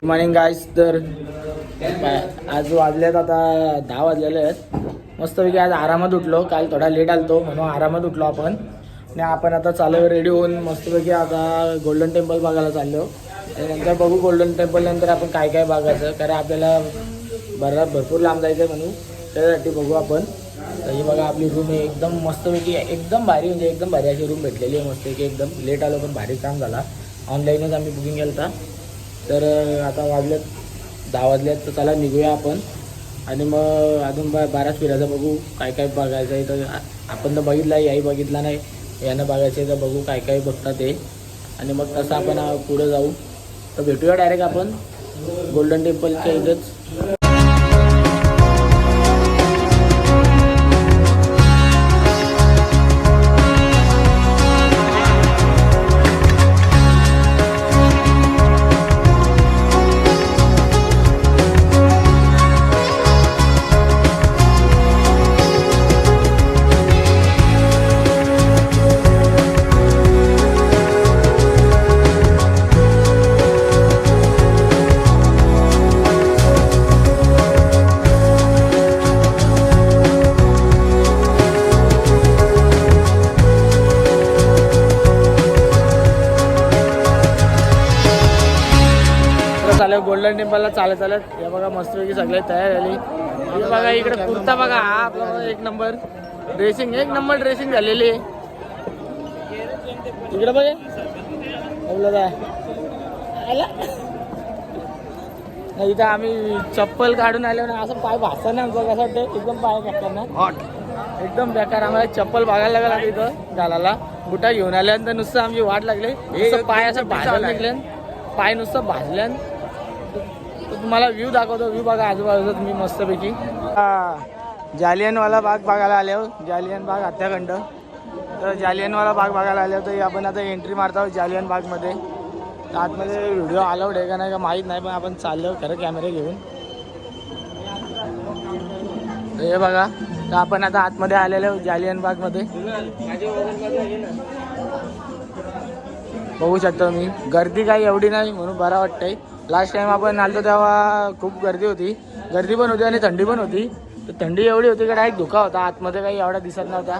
Good morning guys. तर आज वाजलेत आता 10 वाजलेले आहेत. मस्तपैकी आज आरामात उठलो. काल थोडा लेट आलतो म्हणून आरामात उठलो आपण. आणि आपण आता चालू रेडी होऊन मस्तपैकी आता गोल्डन टेम्पल बघायला चाललो. आणि नंतर बघू गोल्डन टेम्पल नंतर आपण काय काय बघायचं, कारण आपल्याला भरपूर लांब जायचं आहे म्हणून त्याच्यासाठी बघू आपण. तर ही बघा आपली रूम आहे एकदम मस्तपैकी, एकदम भारी, म्हणजे एकदम भारी अशी रूम भेटलेली आहे. मस्तपैकी एकदम लेट आलो पण भारी काम झाला. ऑनलाईनच आम्ही बुकिंग केलं होता. तर आता वाजलेत 10 वाजलेत. तर चला निघूया आपण. आणि मग अजून बाराच फिरायचं, बघू काय काय बघायचं आहे. तर आपण तर बघितलं आहे, याही बघितला नाही, यानं बघायचं आहे. तर बघू काय काय बघतात ते. आणि मग तसं आपण पुढं जाऊ. तर भेटूया डायरेक्ट आपण गोल्डन टेम्पलच्या इथंच. गोल्डन टेम्पलला चालत हे बघा मस्तपैकी सगळे तयार झाली. हे बघा इकडे कुर्ता बघा, हा आपला एक नंबर ड्रेसिंग, एक नंबर ड्रेसिंग झालेली आहे. इकडे बघा इथं आम्ही चप्पल काढून आलो ना, असं पाय भासता नाही आमचं. कसं वाटतं एकदम पाय बेकार ना, हॉट एकदम बेकार. आम्हाला चप्पल बघायला लागला इथं घालायला. बुटा घेऊन आल्यानंतर नुसतं आमची वाट लागली. पाय असं भाजायला निघल्यान, पाय नुसतं भाजल्यान. तुम्हाला व्ह्यू दाखवतो. व्ह्यू बघा आजूबाजूला तुम्ही मस्तपैकी. जालियनवाला बाग बघायला आले हो. जालियन बाग हत्याकांड. तर जालियनवाला बाग बघायला आले होते. आपण आता एंट्री मारतो आहोत जालियन बागमध्ये. आतमध्ये व्हिडिओ अलाउड आहे का नाही का माहीत नाही, पण आपण चाललो खरं कॅमेरे घेऊन. हे बघा, तर आपण आता आतमध्ये आलेलो आहोत जालियन बागमध्ये. बघू शकतो मी. गर्दी काही एवढी नाही म्हणून बरं वाटतंय. लास्ट टाइम आपण आलतो तेव्हा खूप गर्दी होती. गर्दी पण होती आणि थंडी पण होती. तर थंडी एवढी होती की डायरेक्ट धुका होता. आतमध्ये काही एवढा दिसत नव्हता.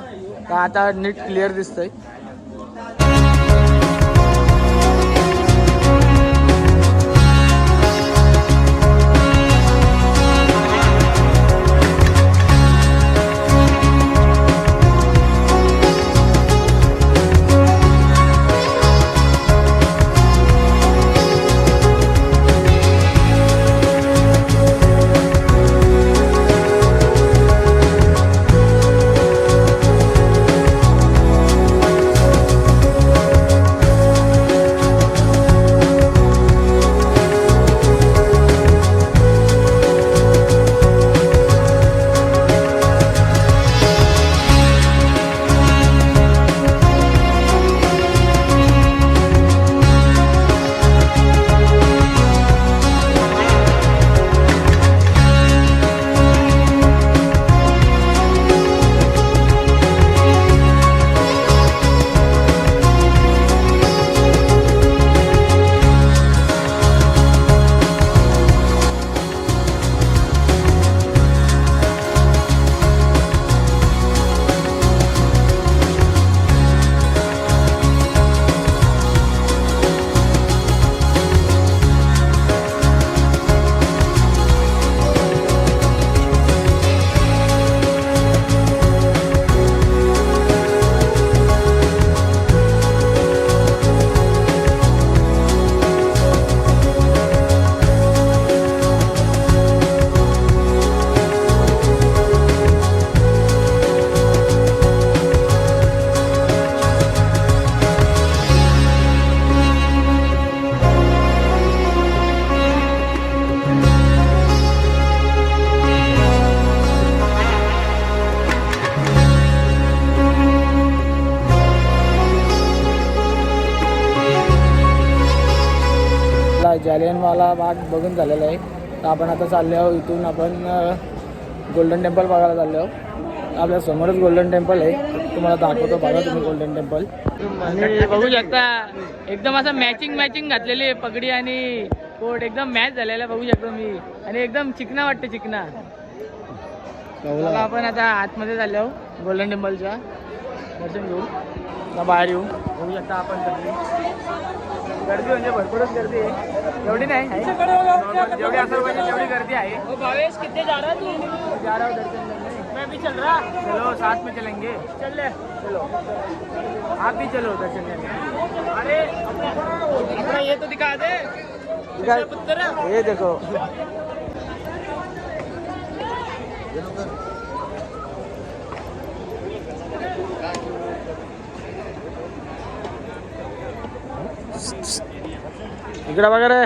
तर आता नीट क्लिअर दिसतंय. जालियनवाला बाग बघून झालेला आहे. तर आपण आता चाललो आहोत इथून आपण गोल्डन टेम्पल बघायला चाललो आहोत. आपल्या समोरच गोल्डन टेम्पल आहे, तुम्हाला दाखवतो. बघा तुम्ही गोल्डन टेम्पल. आणि बघू शकता एकदम असं मॅचिंग घातलेली आहे पगडी आणि पोट एकदम मॅच झालेला बघू शकतो मी आणि एकदम चिकना वाटतं चिकना. चला आपण आता आतमध्ये चाललो गोल्डन टेम्पलच्या दर्शन घेऊ. आता बाहेर येऊ बघू शकता आपण गर्दी म्हणजे भरपूरच गर्दी आहे. एवढी नाही जेवढी असेल पाहिजे तेवढी गर्दी आहे. भावेश कितने जा रहा तू? जा रहा हूँ दर्शन करने. मैं भी चल रहा. चलो साथ में चलेंगे. चल ले चलो आप भी चलो दर्शन करने. अरे अपना ये तो दिखा दे. ये देखो इकडे वगैरे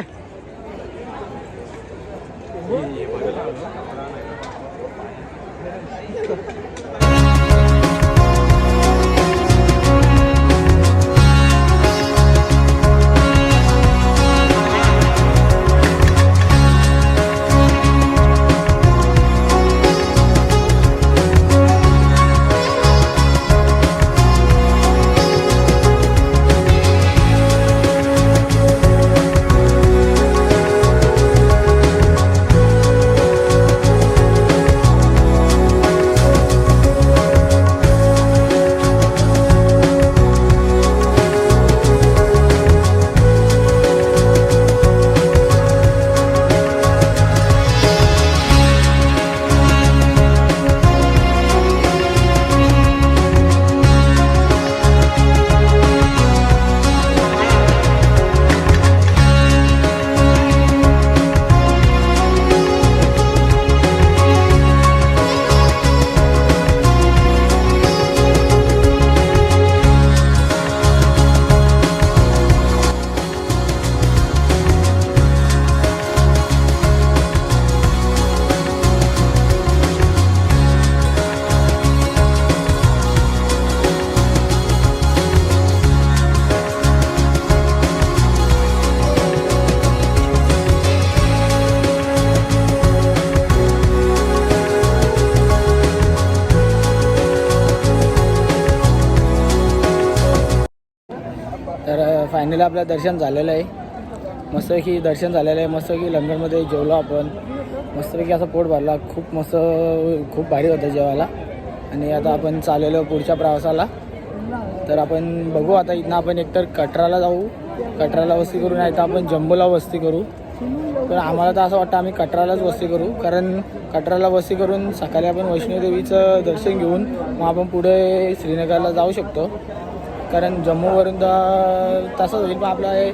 तर फायनली आपलं दर्शन झालेलं आहे. मस्तपैकी दर्शन झालेलं आहे. मस्तपैकी लंगरमध्ये जेवलो आपण. मस्तपैकी असा पोट भरला. खूप मस्त खूप भारी होतं जेवायला. आणि आता आपण चाललेलो पुढच्या प्रवासाला. तर आपण बघू आता इथनं आपण एकतर कटराला जाऊ. कटराला वस्ती करू नाही तर आपण जम्बोला वस्ती करू. तर आम्हाला तर असं वाटतं आम्ही कटरालाच वस्ती करू. कारण कटराला वस्ती करून सकाळी आपण वैष्णोदेवीचं दर्शन घेऊन मग आपण पुढे श्रीनगरला जाऊ शकतो. कारण जम्मूवरून तर तसंच होईल पण आपलं हे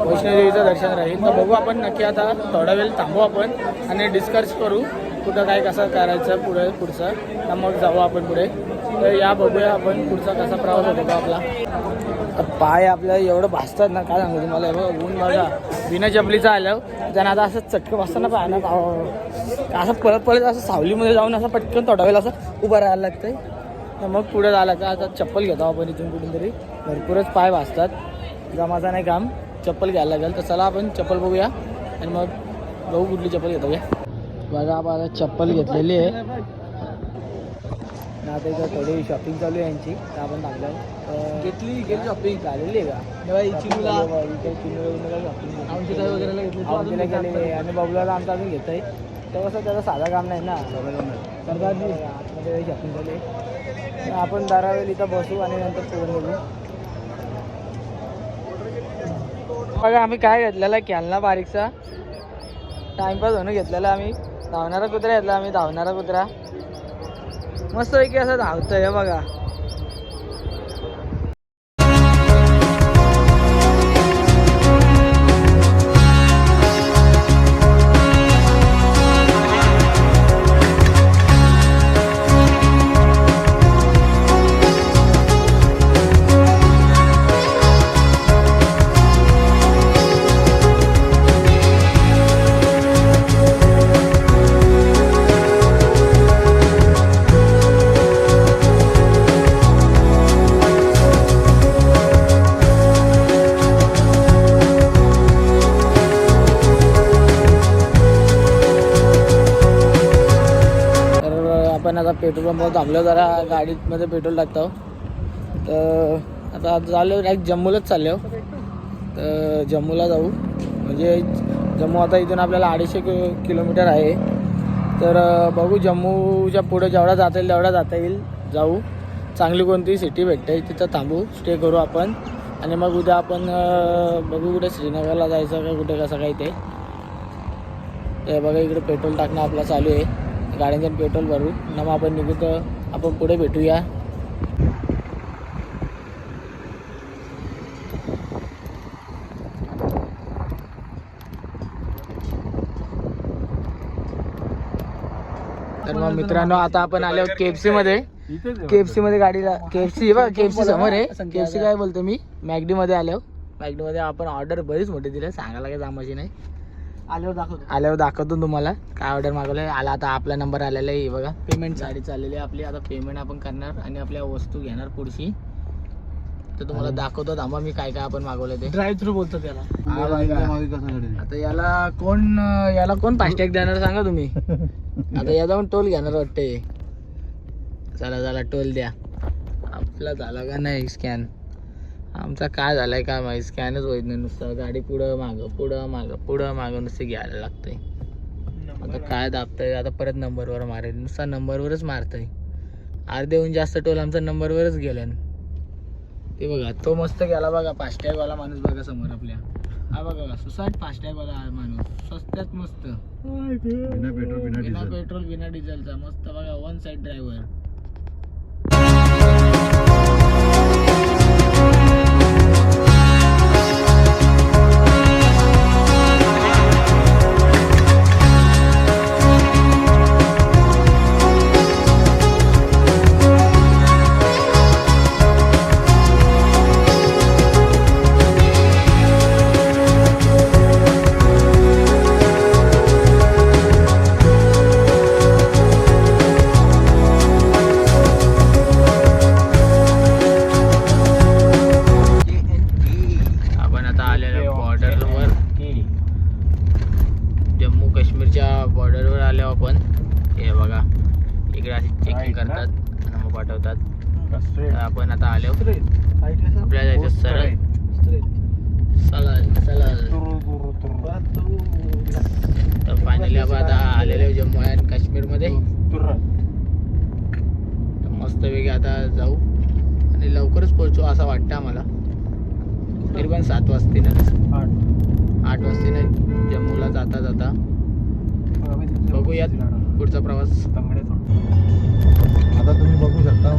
वैष्णोदेवीचं दर्शन राहील. तर बघू आपण नक्की आता थोडा वेळ थांबू आपण आणि डिस्कस करू कुठं काय कसं करायचं पुढचं. तर मग जाऊ आपण पुढे. तर या बघूया आपण पुढचा कसा प्रवास होतो का आपला. तर पाय आपल्याला एवढं भासतात ना काय सांगू तुम्हाला. बघा ऊन बघा बिना चपलीचं आलं त्यांना आता असं चटकं बसताना पाय ना असं पळत असं सावलीमध्ये जाऊन असं पटकन थोडा वेळ असं उभं राहायला लागतंय. तर मग पुढे झालं का आता चप्पल घेतो आपण इथून कुठून तरी. भरपूरच पाय भासतात जमाचा नाही काम. चप्पल घ्यायला लागेल. तर चला आपण चप्पल बघूया आणि मग बघू कुठली चप्पल घेतो घ्या. बघा आपण आता चप्पल घेतलेली आहे. आता इथं थोडी शॉपिंग चालू आहे यांची. तर आपण टाकलं घेतली शॉपिंग झालेली आहे का चिनूला शॉपिंग आमचीला गेलेली आणि बबलाला आमचं अजून घेत आहे. तर कसं त्याचं साधं काम नाही ना. सरकारने आतमध्ये शॉपिंग झाली. आपण दारावेल इथं बसू आणि नंतर सोडून बघू. बघा आम्ही काय घेतलेला कॅलना बारीकचा टाइमपास होणं घेतलेला. आम्ही धावणारा कुत्रा घेतला. आम्ही धावणारा कुत्रा मस्त पैकी असं धावतंय बघा. आपण आता पेट्रोल पंपावर थांबलो जरा गाडीमध्ये पेट्रोल टाकतो. तर आता झालो डायरेक्ट जम्मूलाच चाललो. तर जम्मूला जाऊ म्हणजे जम्मू आता इथून आपल्याला 250 किलोमीटर आहे. तर बघू जम्मूच्या पुढे जेवढा जाता येईल तेवढा जाता येईल. जाऊ चांगली कोणती सिटी भेटते तिथं थांबू, स्टे करू आपण. आणि मग उद्या आपण बघू कुठे श्रीनगरला जायचं का कुठे कसं काही ते बघा. इकडे पेट्रोल टाकणं आपलं चालू आहे. गाड्यांचं पेट्रोल भरू ना मग आपण निघू. तर आपण पुढे भेटूया. तर मग मित्रांनो आता आपण आलो KFC मध्ये. KFC मध्ये गाडीला KFC समोर आहे. KFC काय बोलतो मी, मॅगडी मध्ये आलो. मॅगडी मध्ये आपण ऑर्डर बरीच मोठी दिली, सांगायला काही जामाची नाही. आल्यावर दाखवतो तुम्हाला काय ऑर्डर मागवलं. आला आता आपला नंबर आलेला आहे बघा. पेमेंट साडी चाललेली आहे आपली. आता पेमेंट आपण करणार आणि आपल्या वस्तू घेणार पुढची. तर तुम्हाला दाखवतो थांबा मी काय काय आपण मागवलं ते. ड्राईव्ह थ्रू बोलतो त्याला. आता याला कोण फास्टॅग देणार सांगा तुम्ही. आता या जाऊन टोल घेणार वाटते. चला टोल द्या. आपला झाला का नाही स्कॅन. आमचा काय झालाय का माहिती, स्कॅनच होत नाही. नुसतं गाडी पुढं मागं नुसतं घ्यायला लागतंय. आता काय दाबतंय, आता परत नंबरवर मारेल. नुसता नंबरवरच मारतंय. अर्धेहून जास्त टोल आमचा नंबरवरच गेलं. ते बघा तो मस्त गेला बघा. फास्टॅगवाला माणूस बघा समोर आपल्या. हा बघा सुसाट फास्टॅगवाला माणूस. स्वस्त्यात मस्त, बिना पेट्रोल बिना डिझेलचा मस्त बघा. One side driver. जम्मू काश्मीरच्या बॉर्डरवर आलो आपण. हे बघा इकडे अशी चेकिंग करतात आणि मग पाठवतात. तर आपण आता आलो. आपल्याला जायचं सरळ. तर फायनली आपण आता आलेलो जम्मू अँड काश्मीरमध्ये. मस्तपैकी आता जाऊ आणि लवकरच पोहोचू असं वाटतं आम्हाला. तरी पण 7 वाजतीनच 8 वाजतीनच जम्मूला जाता बघूयात पुढचा प्रवास. आता तुम्ही बघू शकता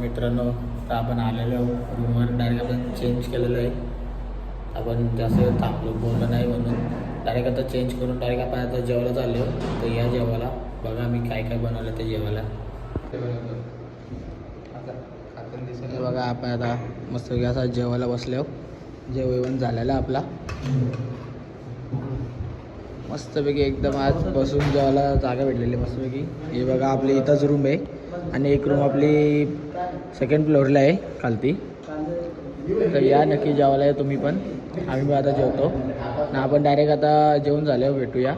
मित्रांनो. तर आपण आलेलो रूमवर. डायरेक्ट आपण चेंज केलेलं आहे. आपण जास्त थांबलो बोललं नाही म्हणून डायरेक्ट आता चेंज करून डायरेक्ट आपण आता जेवायला चाललो. तर या जेवायला बघा मी काय काय बनवलं ते जेवायला. बघा आपण आता मस्त असा जेवायला बसलो. जेवण झालेलं आपला मस्तपैकी एकदम. आज बसून जेवायला जागा भेटलेली मस्तपैकी. हे बघा आपली इथंच रूम आहे आणि एक रूम आपली 2nd फ्लोअरला आहे खालती. तर या नक्की जेवायला आहे तुम्ही पण. आम्ही पण आता जेवतो ना. आपण डायरेक्ट आता जेवण झाल्यावर भेटूया.